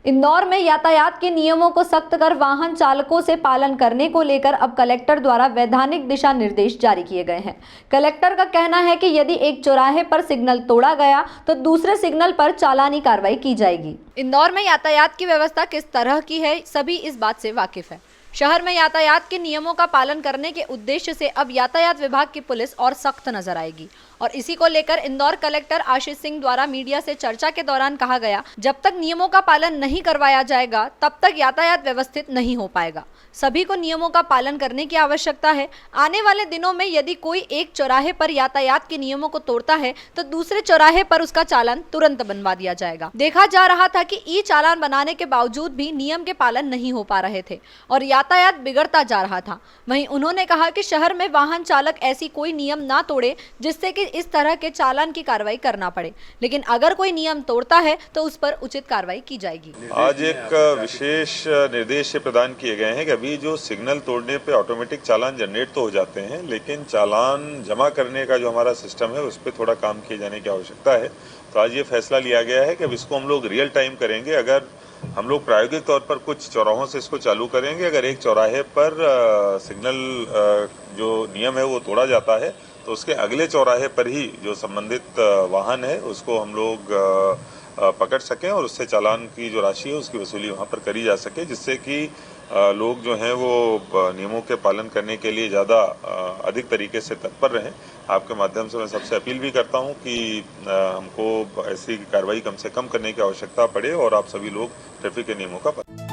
इंदौर में यातायात के नियमों को सख्त कर वाहन चालकों से पालन करने को लेकर अब कलेक्टर द्वारा वैधानिक दिशा निर्देश जारी किए गए हैं। कलेक्टर का कहना है कि यदि एक चौराहे पर सिग्नल तोड़ा गया तो दूसरे सिग्नल पर चालानी कार्रवाई की जाएगी। इंदौर में यातायात की व्यवस्था किस तरह की है, सभी इस बात से वाकिफ है। शहर में यातायात के नियमों का पालन करने के उद्देश्य से अब यातायात विभाग की पुलिस और सख्त नजर आएगी और इसी को लेकर इंदौर कलेक्टर आशीष सिंह द्वारा मीडिया से चर्चा के दौरान कहा गया, जब तक नियमों का पालन नहीं करवाया जाएगा तब तक यातायात व्यवस्थित नहीं हो पाएगा। सभी को नियमों का पालन करने की आवश्यकता है। आने वाले दिनों में यदि कोई एक चौराहे पर यातायात के नियमों को तोड़ता है तो दूसरे चौराहे पर उसका चालान तुरंत बनवा दिया जाएगा। देखा जा रहा था कि ई चालान बनाने के बावजूद भी नियम के पालन नहीं हो पा रहे थे और यातायात बिगड़ता जा रहा था। वहीं उन्होंने कहा कि शहर में वाहन चालक ऐसी कोई नियम ना तोड़े जिससे कि इस तरह के चालान की कार्रवाई करना पड़े, लेकिन अगर कोई नियम तोड़ता है तो उस पर उचित कार्रवाई की जाएगी। आज एक विशेष निर्देश प्रदान किए गए हैं कि अभी जो सिग्नल तोड़ने पे ऑटोमेटिक चालान जनरेट तो हो जाते हैं, लेकिन चालान जमा करने का जो हमारा सिस्टम है उस पर थोड़ा काम किए जाने की आवश्यकता है। तो आज ये फैसला लिया गया है कि अब इसको हम लोग रियल टाइम करेंगे। अगर हम लोग प्रायोगिक तौर पर कुछ चौराहों से इसको चालू करेंगे, अगर एक चौराहे पर सिग्नल जो नियम है वो तोड़ा जाता है तो उसके अगले चौराहे पर ही जो संबंधित वाहन है उसको हम लोग पकड़ सकें और उससे चालान की जो राशि है उसकी वसूली वहां पर करी जा सके, जिससे कि लोग जो हैं वो नियमों के पालन करने के लिए ज़्यादा अधिक तरीके से तत्पर रहें। आपके माध्यम से मैं सबसे अपील भी करता हूं कि हमको ऐसी कार्रवाई कम से कम करने की आवश्यकता पड़े और आप सभी लोग ट्रैफिक के नियमों का पालन